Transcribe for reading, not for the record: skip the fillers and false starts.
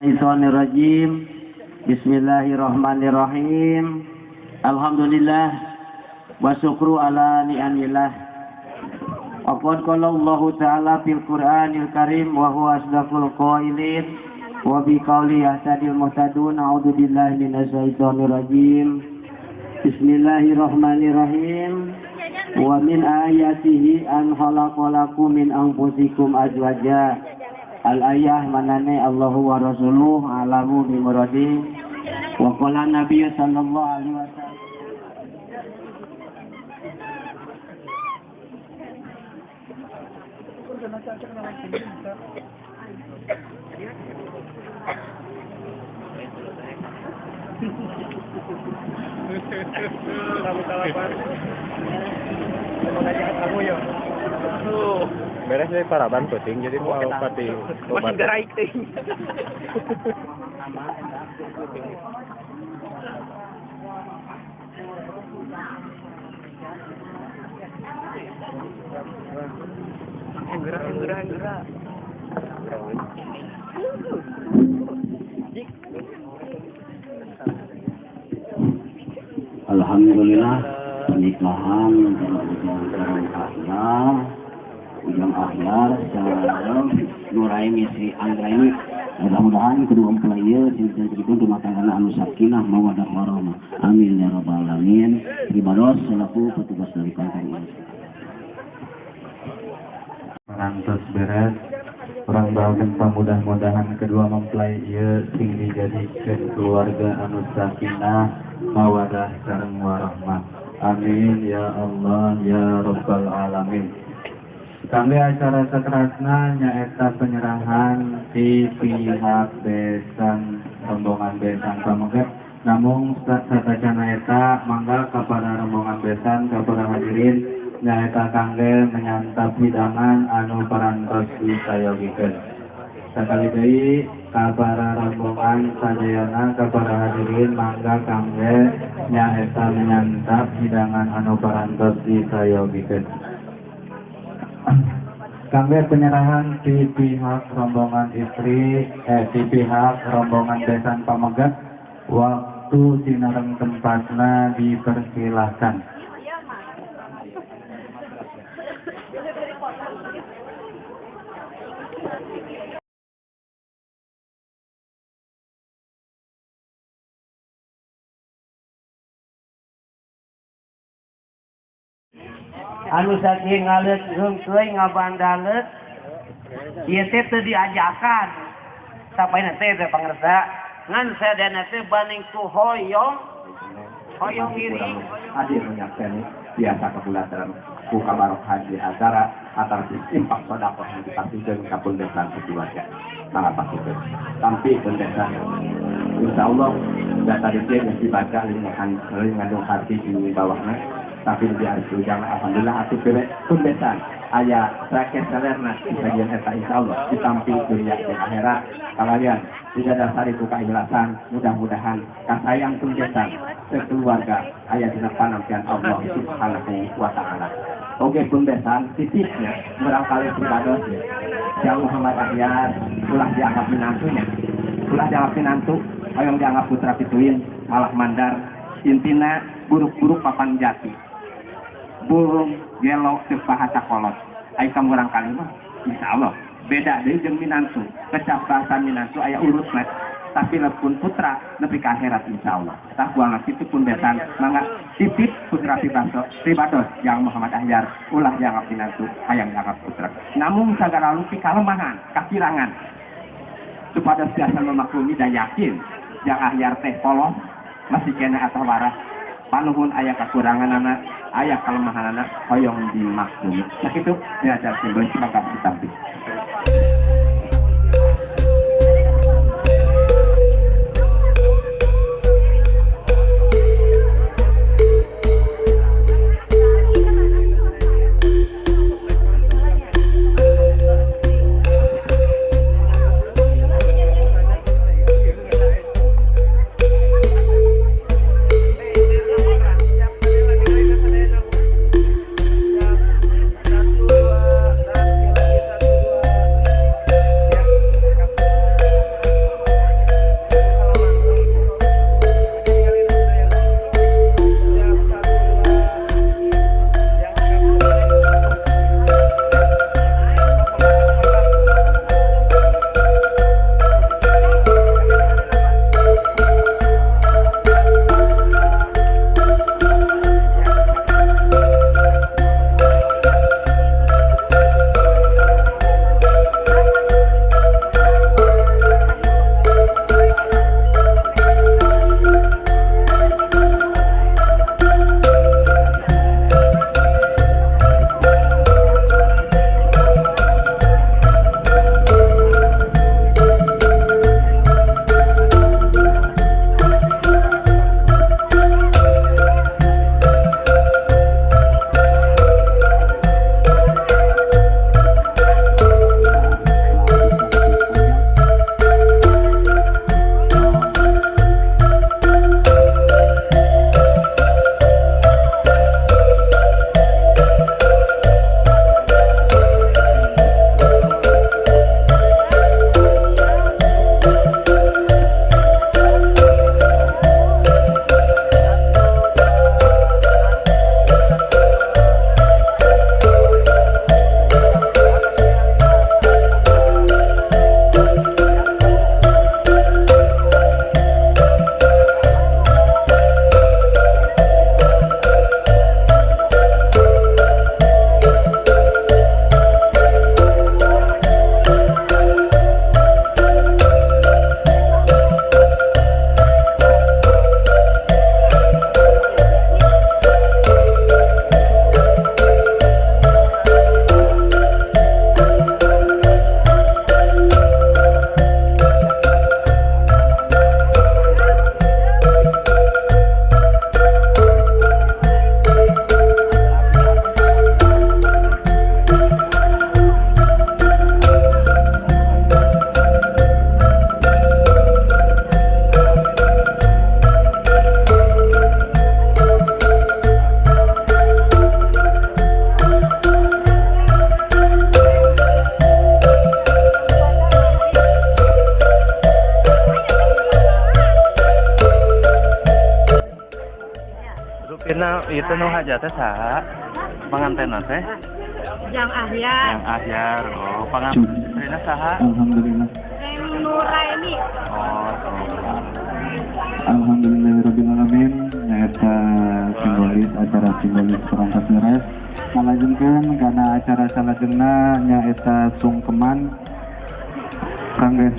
Bismillahirrahmanirrahim. Bismillahirrahmanirrahim. Alhamdulillah wa syukru ala ni'amillah. Waqad qala Allah Ta'ala fil Qur'anil Karim wa huwa asdaqul qailin wa bi qawli yahtadil muhtadun. A'udzu billahi minasy syaithanir rajim. Bismillahirrahmanirrahim. Wa min ayatihi an khalaqalakum min anfusikum azwaja. Al-ayah manane Allahu wa rasuluh alamu bi muradi wa qala Nabi sallallahu alaihi wasallam. Beres dari paraban penting jadi mau pati masih gerai ting. Gerak. Alhamdulillah pernikahan ujung akhir secara nurai misi anggraini. Mudah-mudahan kedua mempelai cinta itu rumah tangga anu sakinah mawaddah warahmah. Amin ya rabbal alamin. Ibadah selaku petugas dari kantor ini. Rantos beres orang doakeun mudah-mudahan kedua mempelai ieu sing dijadikeun keluarga anu sakinah mawaddah sareng warahmah. Amin ya Allah ya rabbal alamin. Kami acara satrasna nyaeta penyerahan di pihak besan rombongan besan pamegat. Namun satacana eta mangga kepada rombongan besan kepada hadirin nyaeta kangge menyantap hidangan anu parantos disayogikeun. Sakali deui kepada rombongan sadayana kepada hadirin mangga kangge nyaeta menyantap hidangan anu parantos disayogikeun. Kangge penyerahan di pihak rombongan di pihak rombongan besan pamegat, waktu sinareng tempatna dipersilahkan. Anu saking ngaleut hungkeuy ngabandaleut ieu teh teu diajakan sapaina teh pangarsa ngan sadana teh baning ku hoyong iri Hadir menyaksikan biasa kebulatan ku kabarokan di acara atas impak sedekah yang dipasihkeun ka pendesan keluarga. Sangat pasihkeun. Tampi pendesan insyaallah data detail yang dibaca ngandung hati di bawahna. Tapi lebih harus ujang alhamdulillah atuh pendesan aya rakyat salerna di bagian eta insyaallah ditampi dunia dan akhirat kalian tidak dasari ku keikhlasan mudah-mudahan kasayang pendesan sekeluarga aya dina panampian Allah Subhanahu wa taala. Oke pendesan titiknya barangkali pribados yang Muhammad Ahyar ulah dianggap menantunya ulah dianggap menantu hayang dianggap putra pituin malah mandar intina buruk-buruk papan jati burung gelo teu bahasa kolot aya kamurang kali mah insyaallah beda deui jeung minantu kecapasan minantu aya urutna tapi lepun putra nepi ka akhirat insyaallah tah kuangna kitu pun besan mangga titip putra pribados yang Muhammad Ahyar ulah dianggap minantu hayang dianggap putra namun sagala lupi kalemahan kakirangan supaya biasa memaklumi dan yakin yang Ahyar teh polos masih kena atau waras panuhun aya kakurangan anak aya kelemahan anak hoyong dimaklumi. Nah itu ya ada simbol semangat ditampi. Nah, itu nu hajat teh saha? Pangantenna teh? Yang ahyar. Yang ahyar. Oh, pangantenna saha? Alhamdulillah. Nuraini. Oh, Alhamdulillahirrabbilalamin. Nyaeta acara simbolis perangkat beres. Ngalajengkeun karena acara salajengna nyaeta sungkeman. Kangge